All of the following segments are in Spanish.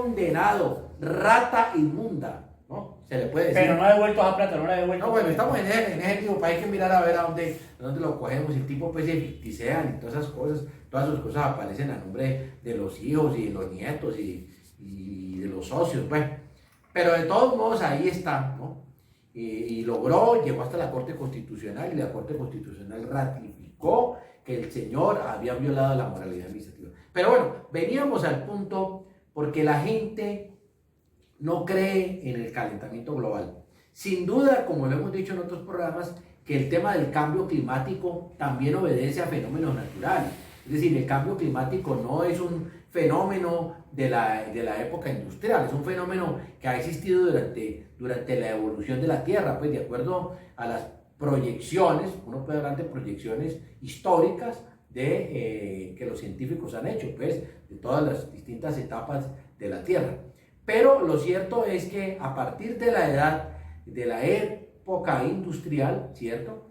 condenado, rata inmunda, ¿no? Se le puede decir. Pero no ha devuelto esa plata, no la ha devuelto. No, bueno, estamos en ese tipo, hay que mirar a ver a dónde lo cogemos. El tipo pues se ficticean y todas esas cosas, todas sus cosas aparecen a nombre de los hijos y de los nietos y de los socios, pues. Pero de todos modos ahí está, ¿no? Y logró, llegó hasta la Corte Constitucional y la Corte Constitucional ratificó que el señor había violado la moralidad administrativa. Pero bueno, veníamos al punto porque la gente no cree en el calentamiento global. Sin duda, como lo hemos dicho en otros programas, que el tema del cambio climático también obedece a fenómenos naturales. Es decir, el cambio climático no es un fenómeno de la época industrial, es un fenómeno que ha existido durante la evolución de la Tierra, pues de acuerdo a las proyecciones, uno puede hablar de proyecciones históricas que los científicos han hecho, pues de todas las distintas etapas de la Tierra. Pero lo cierto es que a partir de la época industrial, ¿cierto?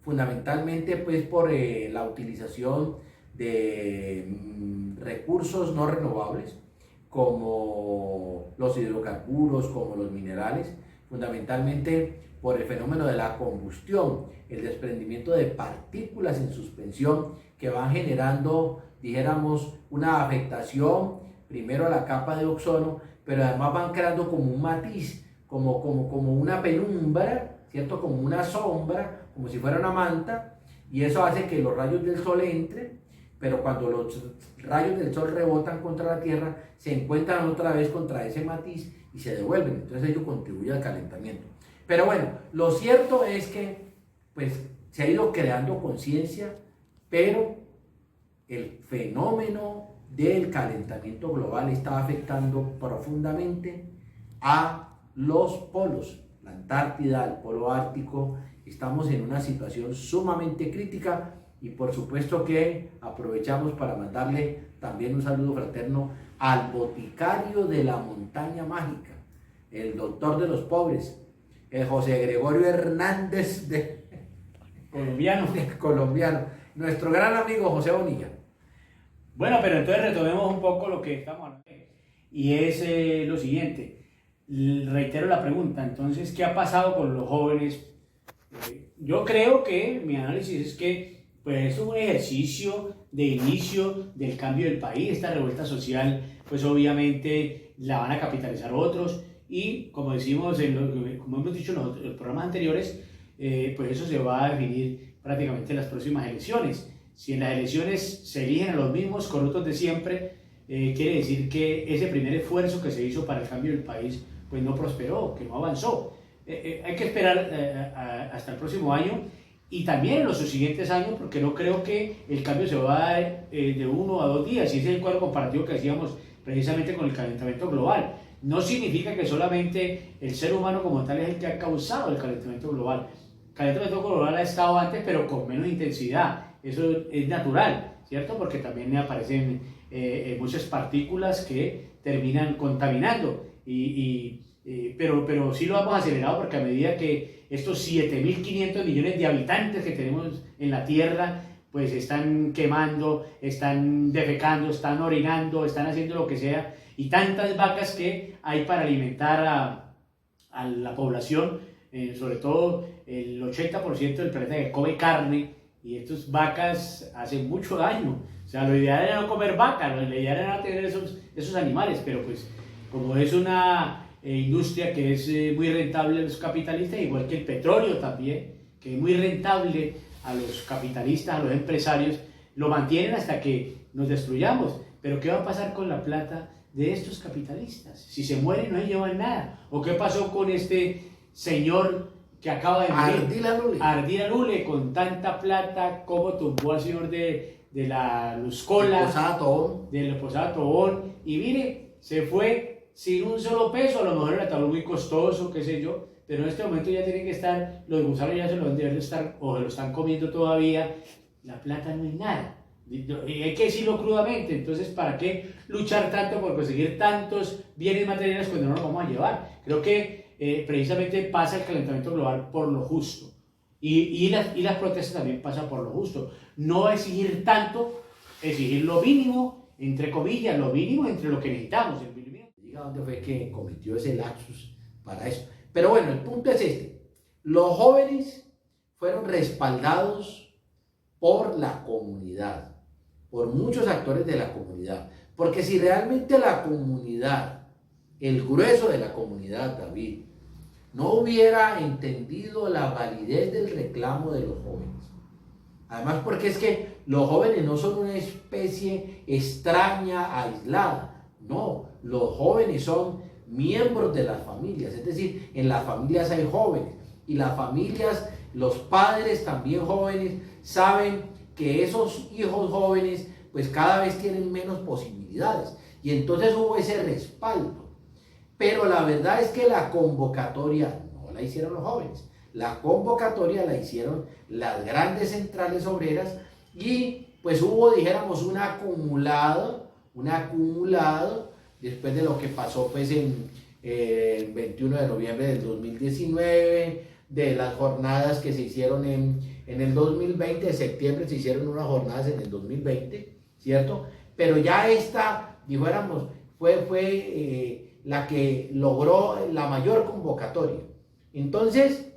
Fundamentalmente pues por la utilización de recursos no renovables como los hidrocarburos, como los minerales, fundamentalmente por el fenómeno de la combustión, el desprendimiento de partículas en suspensión que van generando, dijéramos, una afectación primero a la capa de ozono, pero además van creando como un matiz, como una penumbra, ¿cierto? Como una sombra, como si fuera una manta, y eso hace que los rayos del sol entren, pero cuando los rayos del sol rebotan contra la Tierra, se encuentran otra vez contra ese matiz y se devuelven, entonces ello contribuye al calentamiento. Pero bueno, lo cierto es que pues, se ha ido creando conciencia, pero el fenómeno del calentamiento global está afectando profundamente a los polos, la Antártida, el polo ártico. Estamos en una situación sumamente crítica y por supuesto que aprovechamos para mandarle también un saludo fraterno al boticario de la montaña mágica, el doctor de los pobres, el José Gregorio Hernández colombiano, nuestro gran amigo José Bonilla. Bueno, pero entonces retomemos un poco lo que estamos hablando. Y es lo siguiente, reitero la pregunta, entonces, ¿qué ha pasado con los jóvenes? Yo creo que mi análisis es que pues, es un ejercicio de inicio del cambio del país. Esta revuelta social, pues obviamente la van a capitalizar otros y como decimos, como hemos dicho en los programas anteriores, pues eso se va a definir prácticamente en las próximas elecciones. Si en las elecciones se eligen a los mismos corruptos de siempre, quiere decir que ese primer esfuerzo que se hizo para el cambio del país pues no prosperó, que no avanzó. Hay que esperar hasta el próximo año y también en los siguientes años, porque no creo que el cambio se va a dar de 1 a 2 días, y ese es el cuadro comparativo que hacíamos precisamente con el calentamiento global. No significa que solamente el ser humano como tal es el que ha causado el calentamiento global. El calentamiento global ha estado antes, pero con menos intensidad. Eso es natural, ¿cierto? Porque también aparecen muchas partículas que terminan contaminando. Pero sí lo hemos acelerado porque a medida que estos 7.500 millones de habitantes que tenemos en la Tierra, pues están quemando, están defecando, están orinando, están haciendo lo que sea, y tantas vacas que hay para alimentar a la población, sobre todo el 80% del planeta que come carne, y estas vacas hacen mucho daño. O sea, lo ideal era no comer vaca, lo ideal era no tener esos animales, pero pues como es una industria que es muy rentable a los capitalistas, igual que el petróleo también, que es muy rentable a los capitalistas, a los empresarios, lo mantienen hasta que nos destruyamos. Pero ¿qué va a pasar con la plata de estos capitalistas? Si se mueren no se llevan nada. ¿O qué pasó con este señor que acaba de morir? Ardila Lule, con tanta plata, como tumbó al señor de la Luscola, del Posada Tobón, y mire, se fue sin un solo peso. A lo mejor el ataúd muy costoso, qué sé yo, pero en este momento ya tienen que estar, los gusanos ya se lo deben de estar, o se lo están comiendo todavía. La plata no es nada, y hay que decirlo crudamente. Entonces, ¿para qué luchar tanto por conseguir tantos bienes materiales cuando no los vamos a llevar? Creo que precisamente pasa el calentamiento global por lo justo, y las protestas también pasan por lo justo. No exigir tanto, exigir lo mínimo entre comillas, lo mínimo entre lo que necesitamos. El mínimo. Diga dónde fue que cometió ese lapsus para eso. Pero bueno, el punto es este. Los jóvenes fueron respaldados por la comunidad, por muchos actores de la comunidad. Porque si realmente la comunidad, el grueso de la comunidad, David, no hubiera entendido la validez del reclamo de los jóvenes, además porque es que los jóvenes no son una especie extraña, aislada, no, los jóvenes son miembros de las familias, es decir, en las familias hay jóvenes, y las familias, los padres también jóvenes, saben que esos hijos jóvenes pues cada vez tienen menos posibilidades, y entonces hubo ese respaldo. Pero la verdad es que la convocatoria no la hicieron los jóvenes, la convocatoria la hicieron las grandes centrales obreras, y pues hubo, dijéramos, un acumulado después de lo que pasó pues en el 21 de noviembre del 2019, de las jornadas que se hicieron en el 2020, de septiembre se hicieron unas jornadas en el 2020, ¿cierto? Pero ya esta, dijéramos, fue la que logró la mayor convocatoria. Entonces,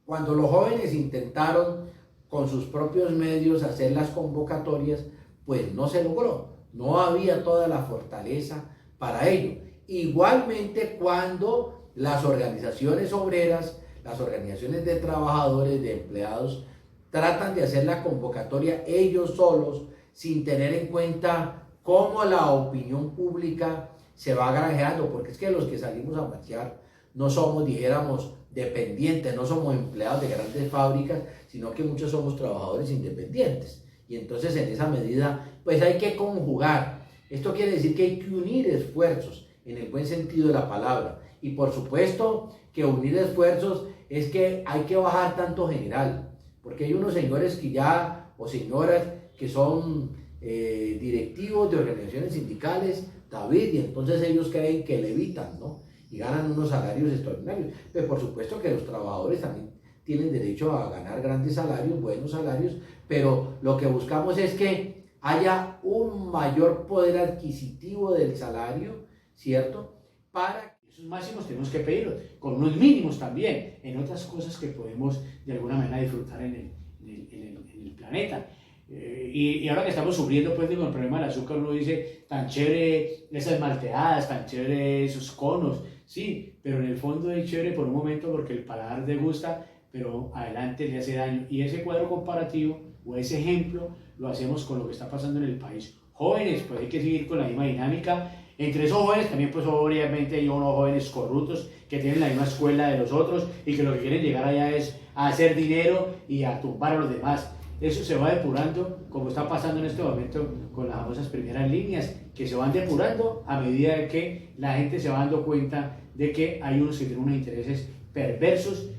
cuando los jóvenes intentaron con sus propios medios hacer las convocatorias, pues no se logró, no había toda la fortaleza para ello. Igualmente cuando las organizaciones obreras, las organizaciones de trabajadores, de empleados, tratan de hacer la convocatoria ellos solos, sin tener en cuenta cómo la opinión pública se va granjeando, porque es que los que salimos a marchar no somos, dijéramos, dependientes, no somos empleados de grandes fábricas, sino que muchos somos trabajadores independientes. Y entonces en esa medida, pues hay que conjugar. Esto quiere decir que hay que unir esfuerzos, en el buen sentido de la palabra. Y por supuesto que unir esfuerzos es que hay que bajar tanto general, porque hay unos señores que ya, o señoras, que son directivos de organizaciones sindicales, David, y entonces ellos creen que levitan, ¿no? Y ganan unos salarios extraordinarios. Pero por supuesto que los trabajadores también tienen derecho a ganar grandes salarios, buenos salarios, pero lo que buscamos es que haya un mayor poder adquisitivo del salario, ¿cierto? Para esos máximos tenemos que pedirlos, con unos mínimos también, en otras cosas que podemos de alguna manera disfrutar en el planeta. Y ahora que estamos sufriendo pues con el problema del azúcar, uno dice, tan chévere esas malteadas, tan chévere esos conos, sí, pero en el fondo es chévere por un momento porque el paladar degusta, pero adelante le hace daño. Y ese cuadro comparativo o ese ejemplo lo hacemos con lo que está pasando en el país. Jóvenes, pues hay que seguir con la misma dinámica. Entre esos jóvenes también pues obviamente hay unos jóvenes corruptos que tienen la misma escuela de los otros y que lo que quieren llegar allá es a hacer dinero y a tumbar a los demás. Eso se va depurando, como está pasando en este momento con las famosas primeras líneas, que se van depurando a medida que la gente se va dando cuenta de que hay unos que tienen unos intereses perversos.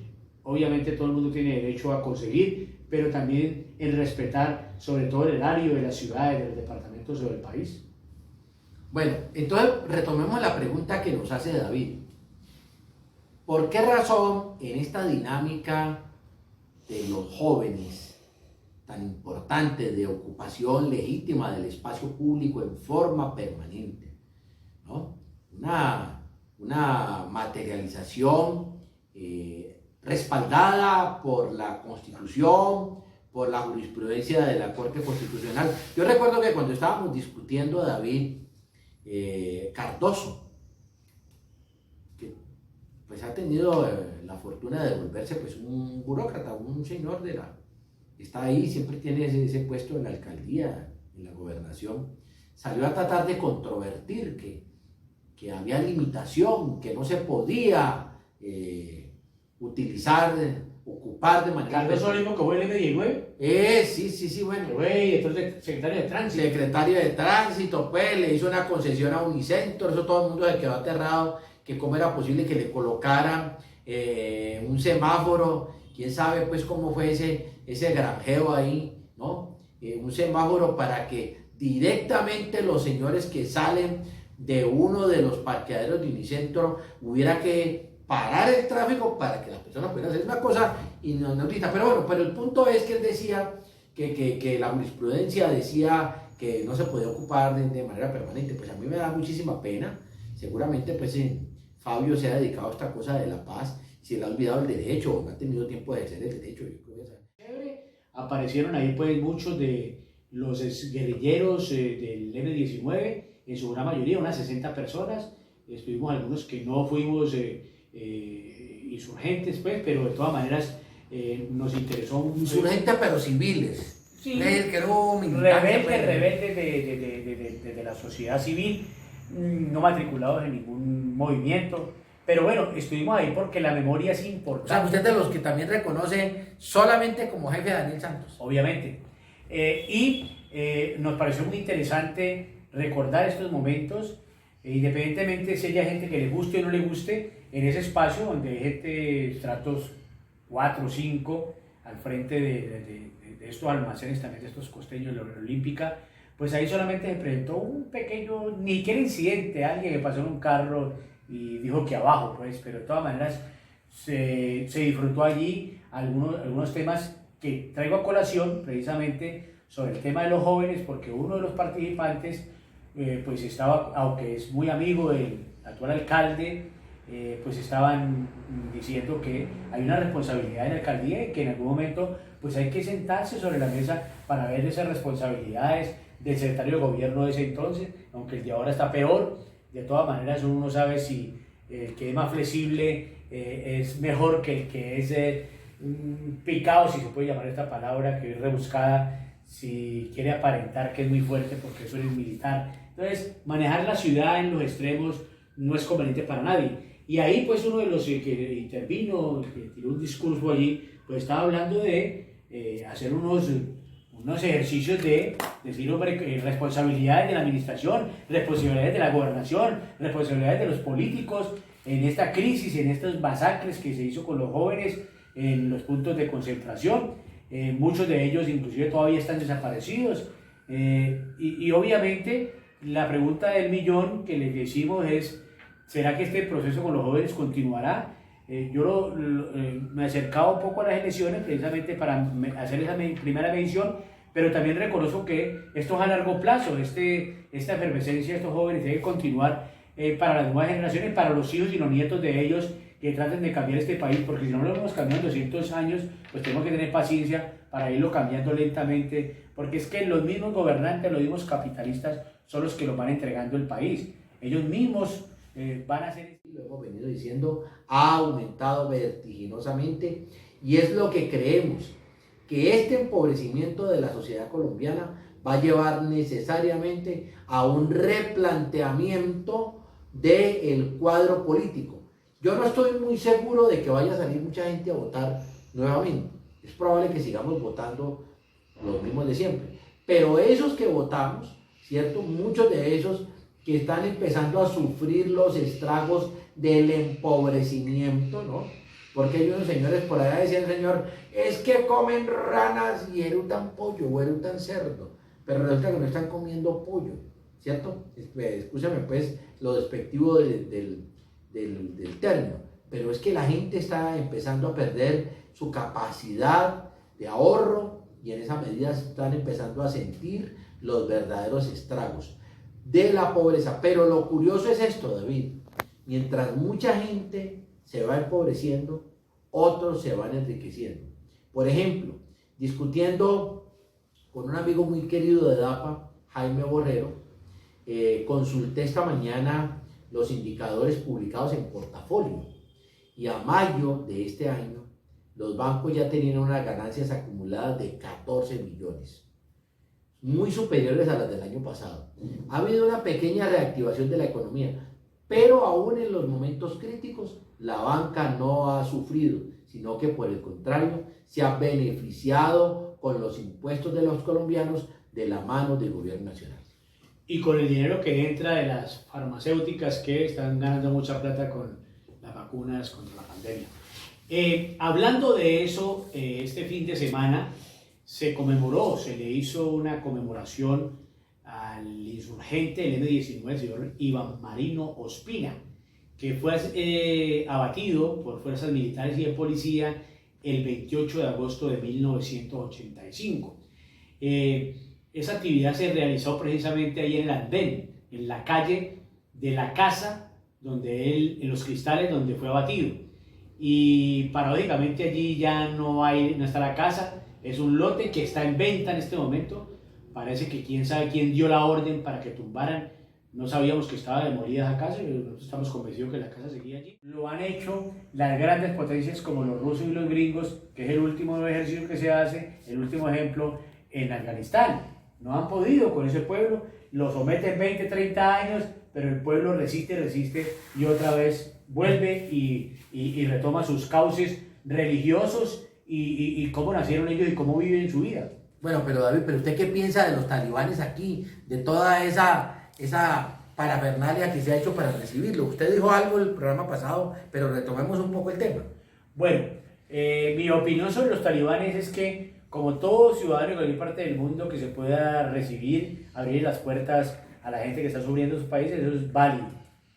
Obviamente todo el mundo tiene derecho a conseguir, pero también en respetar sobre todo el erario de las ciudades, de los departamentos o del país. Bueno, entonces retomemos la pregunta que nos hace David. ¿Por qué razón en esta dinámica de los jóvenes tan importante de ocupación legítima del espacio público en forma permanente, ¿no? Una materialización respaldada por la Constitución, por la jurisprudencia de la Corte Constitucional? Yo recuerdo que cuando estábamos discutiendo, David, Cardoso, que pues ha tenido la fortuna de volverse pues un burócrata, un señor de la... está ahí, siempre tiene ese puesto en la alcaldía, en la gobernación, salió a tratar de controvertir que había limitación, que no se podía ocupar de manera... ¿Cardoso es lo mismo que fue el M19? Sí, bueno. Entonces secretario de Tránsito. Secretario de Tránsito, pues, le hizo una concesión a Unicentro, eso todo el mundo se quedó aterrado, que cómo era posible que le colocaran un semáforo, quién sabe pues cómo fue ese granjeo ahí, ¿no? Un semáforo para que directamente los señores que salen de uno de los parqueaderos de Unicentro hubiera que parar el tráfico para que las personas pudieran hacer una cosa inaudita. Pero bueno, pero el punto es que él decía que la jurisprudencia decía que no se podía ocupar de manera permanente. Pues a mí me da muchísima pena. Seguramente pues Fabio se ha dedicado a esta cosa de la paz, se le ha olvidado el derecho, no ha tenido tiempo de ejercer el derecho. Yo creo que aparecieron ahí pues muchos de los guerrilleros del M-19, en su gran mayoría, unas 60 personas. Estuvimos algunos que no fuimos insurgentes, pues, pero de todas maneras nos interesó mucho. Insurgentes pero civiles. Sí, rebeldes de la sociedad civil, no matriculados en ningún movimiento. Pero bueno, estuvimos ahí porque la memoria es importante. O sea, usted es de los que también reconoce solamente como jefe a Daniel Santos. Obviamente. Nos pareció muy interesante recordar estos momentos, independientemente si haya gente que le guste o no le guste, en ese espacio donde hay gente estratos 4 o 5 al frente de estos almacenes, también de estos costeños de la Olímpica, pues ahí solamente se presentó un pequeño, ni que incidente, alguien que pasó en un carro y dijo que abajo, pues, pero de todas maneras se disfrutó allí algunos temas que traigo a colación precisamente sobre el tema de los jóvenes, porque uno de los participantes pues estaba, aunque es muy amigo del actual alcalde, pues estaban diciendo que hay una responsabilidad en la alcaldía y que en algún momento pues hay que sentarse sobre la mesa para ver esas responsabilidades del secretario de gobierno de ese entonces, aunque el de ahora está peor. De todas maneras uno no sabe si el que es más flexible es mejor que el que es picado, si se puede llamar esta palabra, que es rebuscada, si quiere aparentar que es muy fuerte porque eso es militar. Entonces, manejar la ciudad en los extremos no es conveniente para nadie. Y ahí, pues, uno de los que intervino, que tiró un discurso allí, pues estaba hablando de hacer unos ejercicios de decir, hombre, responsabilidades de la administración, responsabilidades de la gobernación, responsabilidades de los políticos en esta crisis, en estas masacres que se hizo con los jóvenes en los puntos de concentración. Muchos de ellos inclusive todavía están desaparecidos. Y obviamente la pregunta del millón que les decimos es, ¿será que este proceso con los jóvenes continuará? Yo me acercaba un poco a las elecciones precisamente para hacer esa primera medición, pero también reconozco que esto es a largo plazo, esta efervescencia de estos jóvenes debe continuar para las nuevas generaciones, para los hijos y los nietos de ellos que traten de cambiar este país, porque si no lo hemos cambiado en 200 años, pues tenemos que tener paciencia para irlo cambiando lentamente, porque es que los mismos gobernantes, los mismos capitalistas son los que los van entregando el país. Ellos mismos van a hacer... Lo hemos venido diciendo, ha aumentado vertiginosamente y es lo que creemos, que este empobrecimiento de la sociedad colombiana va a llevar necesariamente a un replanteamiento del cuadro político. Yo no estoy muy seguro de que vaya a salir mucha gente a votar nuevamente. Es probable que sigamos votando los mismos de siempre. Pero esos que votamos, ¿cierto? Muchos de esos que están empezando a sufrir los estragos del empobrecimiento, ¿no? Porque hay unos señores por allá, decía el señor, es que comen ranas y erutan pollo o erutan cerdo, pero resulta que no están comiendo pollo, ¿cierto? Escúchame pues lo despectivo del término, pero es que la gente está empezando a perder su capacidad de ahorro y en esa medida están empezando a sentir los verdaderos estragos de la pobreza. Pero lo curioso es esto, David, mientras mucha gente se va empobreciendo, otros se van enriqueciendo. Por ejemplo, discutiendo con un amigo muy querido de DAPA, Jaime Borrero, consulté esta mañana los indicadores publicados en Portafolio y a mayo de este año los bancos ya tenían unas ganancias acumuladas de 14 millones, muy superiores a las del año pasado. Ha habido una pequeña reactivación de la economía, pero aún en los momentos críticos la banca no ha sufrido, sino que por el contrario se ha beneficiado con los impuestos de los colombianos de la mano del gobierno nacional. Y con el dinero que entra de las farmacéuticas que están ganando mucha plata con las vacunas contra la pandemia. Hablando de eso, este fin de semana se le hizo una conmemoración al insurgente del M-19, el señor Iván Marino Ospina, que fue abatido por fuerzas militares y de policía el 28 de agosto de 1985. esa actividad se realizó precisamente ahí en el andén, en la calle de la casa donde él, en los cristales donde fue abatido. Y paradójicamente allí ya no está la casa, es un lote que está en venta en este momento. Parece que quién sabe quién dio la orden para que tumbaran. No sabíamos que estaba demolida esa casa, pero nosotros estamos convencidos que la casa seguía allí. Lo han hecho las grandes potencias como los rusos y los gringos, que es el último ejercicio que se hace, el último ejemplo en Afganistán. No han podido con ese pueblo, lo someten 20, 30 años, pero el pueblo resiste y otra vez vuelve y retoma sus cauces religiosos y cómo nacieron ellos y cómo viven su vida. Bueno, pero David, ¿pero usted qué piensa de los talibanes aquí? De toda esa parafernalia que se ha hecho para recibirlo. Usted dijo algo el programa pasado, pero retomemos un poco el tema. Bueno, mi opinión sobre los talibanes es que, como todo ciudadano de cualquier parte del mundo que se pueda recibir, abrir las puertas a la gente que está sufriendo en sus países, eso es válido.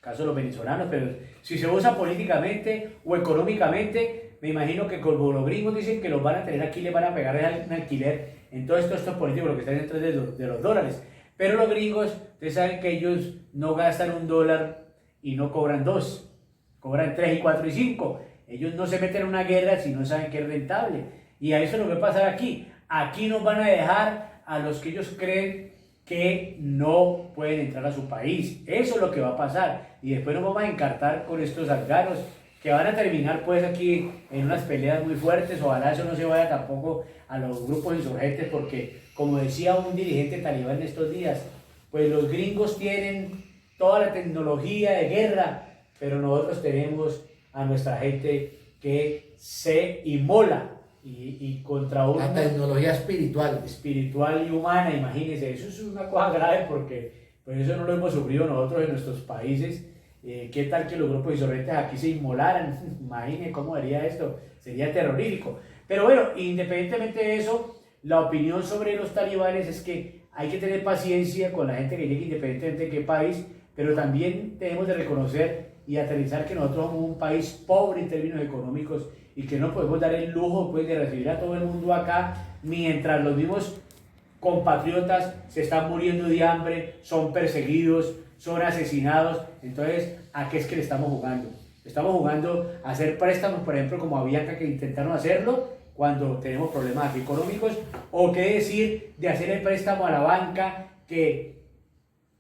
Caso de los venezolanos, pero si se usa políticamente o económicamente, me imagino que como los gringos dicen que los van a tener aquí, les van a pegar un alquiler en todo esto, estos políticos, lo que están detrás de los dólares. Pero los gringos, ustedes saben que ellos no gastan $1 y no cobran 2, cobran 3 y 4 y 5. Ellos no se meten en una guerra si no saben que es rentable. Y a eso es lo que va a pasar aquí. Aquí nos van a dejar a los que ellos creen que no pueden entrar a su país. Eso es lo que va a pasar. Y después nos vamos a encartar con estos afganos que van a terminar pues aquí en unas peleas muy fuertes. Ojalá eso no se vaya tampoco a los grupos insurgentes, porque como decía un dirigente talibán en estos días, pues los gringos tienen toda la tecnología de guerra, pero nosotros tenemos a nuestra gente que se inmola y contra una la tecnología espiritual y humana. Imagínense, eso es una cosa grave, porque pues eso no lo hemos sufrido nosotros en nuestros países. ¿Qué tal que los grupos insurgentes aquí se inmolaran? Imaginen cómo haría esto, sería terrorífico. Pero bueno, independientemente de eso, la opinión sobre los talibanes es que hay que tener paciencia con la gente que llegue, independientemente de qué país, pero también tenemos de reconocer y aterrizar que nosotros somos un país pobre en términos económicos y que no podemos dar el lujo pues, de recibir a todo el mundo acá, mientras los mismos compatriotas se están muriendo de hambre, son perseguidos, son asesinados. Entonces, ¿a qué es que le estamos jugando? Estamos jugando a hacer préstamos, por ejemplo, como Avianca, que intentaron hacerlo cuando tenemos problemas económicos, o qué decir de hacer el préstamo a la banca que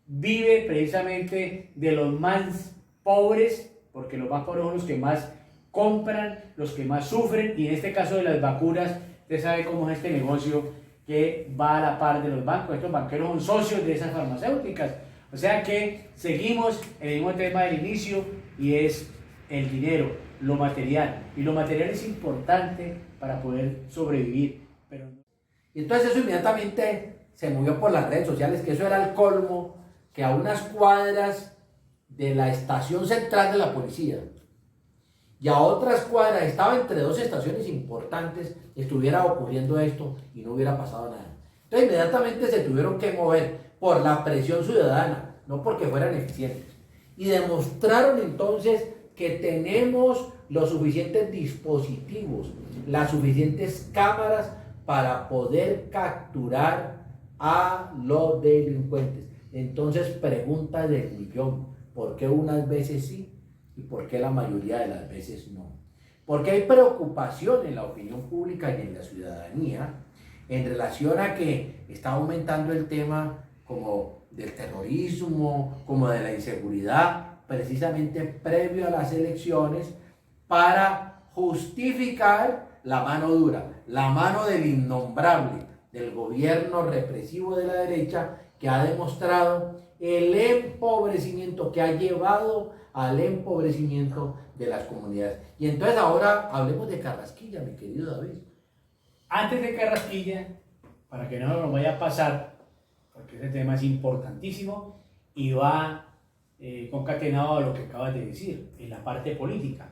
vive precisamente de los más pobres, porque los más pobres son los que más compran, los que más sufren, y en este caso de las vacunas, usted sabe cómo es este negocio que va a la par de los bancos. Estos banqueros son socios de esas farmacéuticas. O sea que seguimos en el mismo tema del inicio, y es el dinero, lo material. Y lo material es importante para poder sobrevivir. Pero... Y entonces eso inmediatamente se movió por las redes sociales, que eso era el colmo, que a unas cuadras de la estación central de la policía y a otras cuadras, estaba entre dos estaciones importantes, estuviera ocurriendo esto y no hubiera pasado nada. Entonces inmediatamente se tuvieron que mover por la presión ciudadana, no porque fueran eficientes. Y demostraron entonces que tenemos los suficientes dispositivos, las suficientes cámaras para poder capturar a los delincuentes. Entonces, pregunta del millón: ¿por qué unas veces sí y por qué la mayoría de las veces no? Porque hay preocupación en la opinión pública y en la ciudadanía en relación a que está aumentando el tema como del terrorismo, como de la inseguridad, precisamente previo a las elecciones, para justificar la mano dura, la mano del innombrable, del gobierno represivo de la derecha, que ha demostrado el empobrecimiento, que ha llevado al empobrecimiento de las comunidades. Y entonces ahora hablemos de Carrasquilla, mi querido David. Antes de Carrasquilla, para que no nos vaya a pasar, porque ese tema es importantísimo y va concatenado a lo que acabas de decir, en la parte política.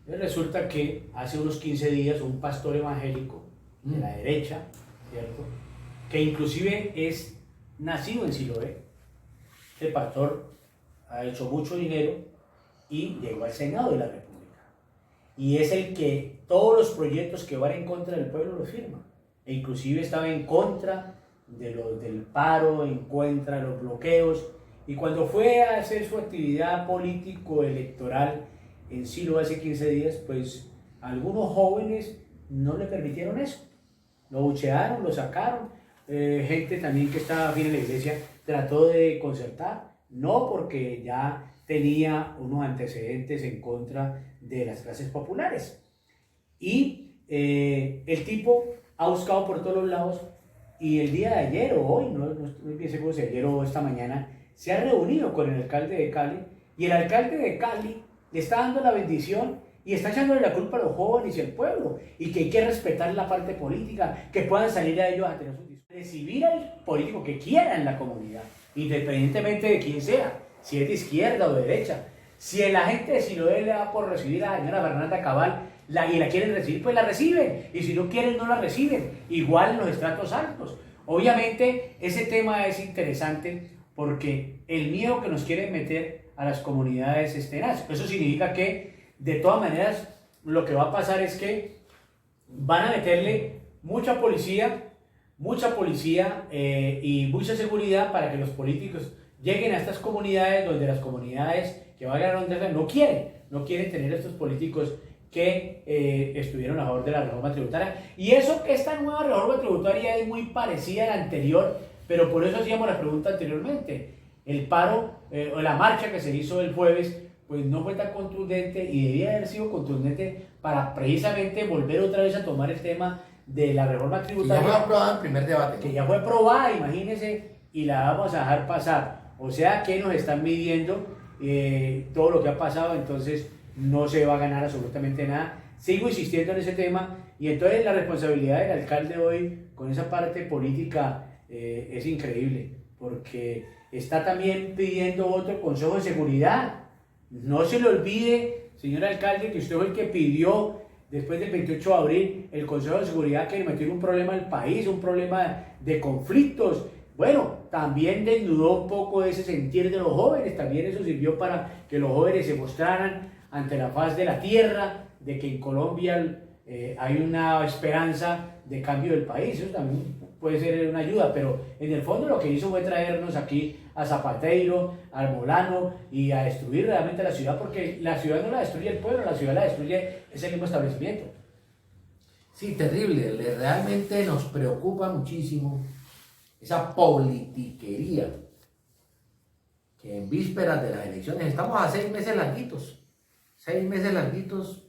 Entonces resulta que hace unos 15 días un pastor evangélico de la derecha, ¿cierto?, que inclusive es nacido en Siloé, este pastor ha hecho mucho dinero y llegó al Senado de la República. Y es el que todos los proyectos que van en contra del pueblo los firma. E inclusive estaba en contra del paro, en contra de los bloqueos, y cuando fue a hacer su actividad político-electoral en Silo hace 15 días, pues algunos jóvenes no le permitieron eso, lo buchearon, lo sacaron, gente también que estaba bien en la iglesia trató de concertar, no porque ya tenía unos antecedentes en contra de las clases populares. Y el tipo ha buscado por todos los lados y el día de ayer o hoy, no estoy bien seguro si ayer o esta mañana, se ha reunido con el alcalde de Cali y el alcalde de Cali le está dando la bendición y está echándole la culpa a los jóvenes y al pueblo y que hay que respetar la parte política, que puedan salir a ellos a tener sus discursos, recibir al político que quiera en la comunidad, independientemente de quién sea, si es de izquierda o de derecha. Si la gente de Siloé le da por recibir a la señora Fernanda Cabal y la quieren recibir, pues la reciben. Y si no quieren, no la reciben. Igual en los estratos altos. Obviamente, ese tema es interesante porque el miedo que nos quieren meter a las comunidades es tenaz. Eso significa que, de todas maneras, lo que va a pasar es que van a meterle mucha policía y mucha seguridad para que los políticos lleguen a estas comunidades donde las comunidades que vayan a donde no quieren tener estos políticos que estuvieron a favor de la reforma tributaria. Y eso, esta nueva reforma tributaria es muy parecida a la anterior, pero por eso hacíamos la pregunta anteriormente. El paro o la marcha que se hizo el jueves, pues no fue tan contundente y debía haber sido contundente para precisamente volver otra vez a tomar el tema de la reforma tributaria. Que ya fue aprobada en primer debate. Que ya fue aprobada, imagínense, y la vamos a dejar pasar. O sea que nos están midiendo todo lo que ha pasado, entonces no se va a ganar absolutamente nada. Sigo insistiendo en ese tema y entonces la responsabilidad del alcalde hoy con esa parte política es increíble, porque está también pidiendo otro consejo de seguridad. No se le olvide, señor alcalde, que usted fue el que pidió después del 28 de abril el consejo de seguridad que le metió en un problema al país, un problema de conflictos. Bueno, también desnudó un poco ese sentir de los jóvenes, también eso sirvió para que los jóvenes se mostraran ante la faz de la tierra, de que en Colombia hay una esperanza de cambio del país. Eso también puede ser una ayuda, pero en el fondo lo que hizo fue traernos aquí a Zapateiro, al Molano y a destruir realmente la ciudad, porque la ciudad no la destruye el pueblo, la ciudad la destruye ese mismo establecimiento. Sí, terrible, realmente nos preocupa muchísimo esa politiquería que en vísperas de las elecciones, estamos a 6 meses larguitos,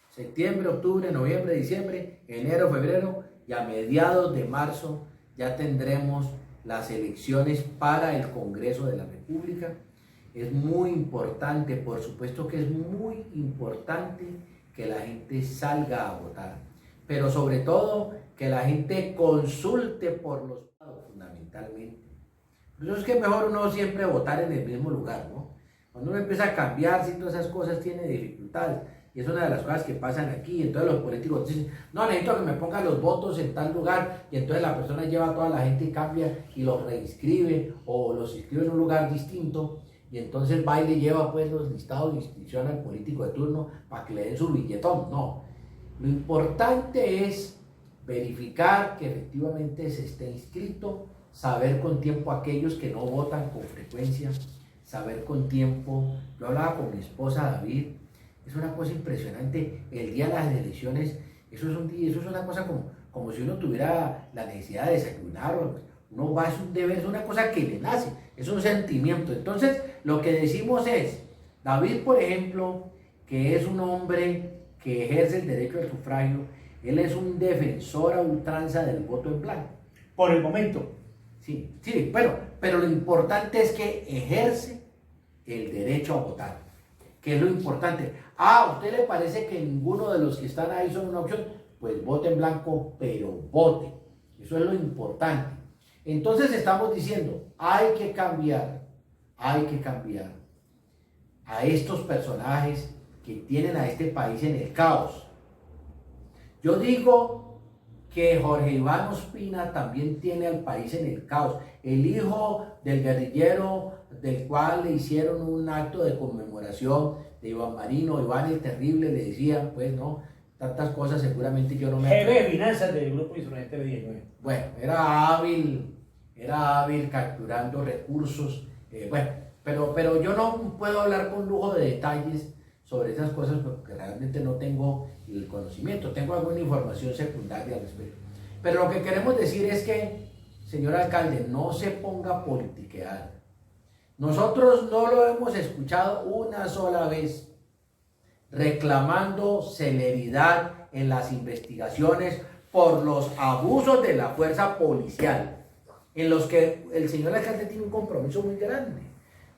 septiembre, octubre, noviembre, diciembre, enero, febrero, y a mediados de marzo ya tendremos las elecciones para el Congreso de la República. Es muy importante, por supuesto que es muy importante que la gente salga a votar, pero sobre todo que la gente consulte por los fundamentalmente. Por eso es que es mejor uno siempre votar en el mismo lugar, ¿no? Cuando uno empieza a cambiar, si todas esas cosas tiene dificultades, y es una de las cosas que pasan aquí. Entonces los políticos dicen, no, necesito que me pongan los votos en tal lugar, y entonces la persona lleva a toda la gente y cambia y los reinscribe o los inscribe en un lugar distinto, y entonces va y le lleva pues los listados de inscripción al político de turno para que le den su billetón. No, lo importante es verificar que efectivamente se esté inscrito, saber con tiempo aquellos que no votan con frecuencia, saber con tiempo. Yo hablaba con mi esposa David, es una cosa impresionante, el día de las elecciones, eso es una cosa como si uno tuviera la necesidad de desayunar, uno va, es un deber, es una cosa que le nace, es un sentimiento. Entonces lo que decimos es, David por ejemplo, que es un hombre que ejerce el derecho al sufragio, él es un defensor a ultranza del voto en blanco. Por el momento. Sí, pero lo importante es que ejerce el derecho a votar, que es lo importante. ¿A usted le parece que ninguno de los que están ahí son una opción? Pues vote en blanco, pero vote. Eso es lo importante. Entonces estamos diciendo, hay que cambiar a estos personajes que tienen a este país en el caos. Yo digo que Jorge Iván Ospina también tiene al país en el caos. El hijo del guerrillero del cual le hicieron un acto de conmemoración de Iván Marino, Iván el Terrible, le decía, pues no, tantas cosas seguramente yo no me... Jefe de finanzas del grupo Insurgente B19. Bueno, era hábil era hábil capturando recursos, bueno, pero yo no puedo hablar con lujo de detalles sobre esas cosas porque realmente no tengo el conocimiento, tengo alguna información secundaria al respecto. Pero lo que queremos decir es que, señor alcalde, no se ponga a politiquear. Nosotros no lo hemos escuchado una sola vez reclamando celeridad en las investigaciones por los abusos de la fuerza policial, en los que el señor alcalde tiene un compromiso muy grande.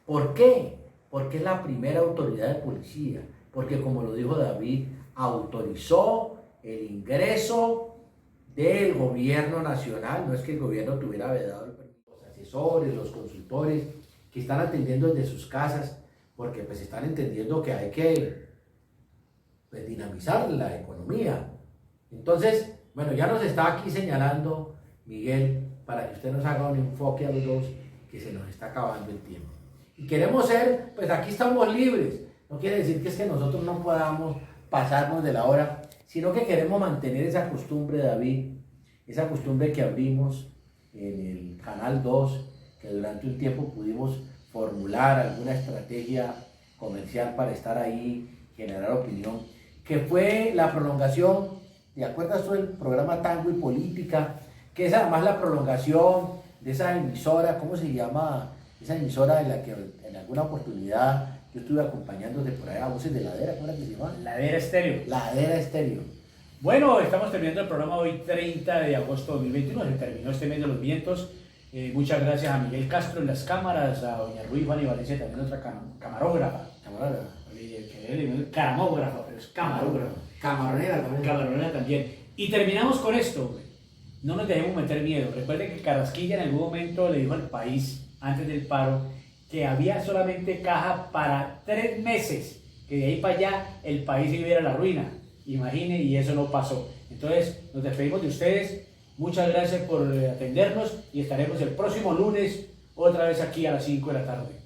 ¿Por qué? Porque es la primera autoridad de policía, porque como lo dijo David, autorizó el ingreso del gobierno nacional, no es que el gobierno tuviera vedado el permiso, los asesores, los consultores que están atendiendo desde sus casas, porque pues están entendiendo que hay que pues, dinamizar la economía. Entonces, bueno, ya nos está aquí señalando Miguel, para que usted nos haga un enfoque a los dos, que se nos está acabando el tiempo. Y queremos ser, pues aquí estamos libres, no quiere decir que es que nosotros no podamos pasarnos de la hora, sino que queremos mantener esa costumbre, David, esa costumbre que abrimos en el Canal 2, que durante un tiempo pudimos formular alguna estrategia comercial para estar ahí, generar opinión, que fue la prolongación, ¿te acuerdas tú del programa Tango y Política? Que es además la prolongación de esa emisora, ¿cómo se llama? Esa emisora en la que en alguna oportunidad yo estuve acompañándote por allá, Voces de Ladera, ¿cómo era que se llama? Ladera Estéreo. Ladera Estéreo. Bueno, estamos terminando el programa hoy 30 de agosto de 2021, se terminó este mes de los vientos. Muchas gracias a Miguel Castro en las cámaras, a doña Ruiz Fanny Valencia, también otra camarógrafa. Caramógrafa, pero es camarógrafa. Camaronera también. Camaronera también. Y terminamos con esto, güey. No nos dejemos meter miedo. Recuerden que Carrasquilla en algún momento le dijo al país, antes del paro, que había solamente caja para 3 meses, que de ahí para allá el país iba a ir a la ruina. Imagine, y eso no pasó. Entonces, nos despedimos de ustedes. Muchas gracias por atendernos y estaremos el próximo lunes otra vez aquí a las 5 de la tarde.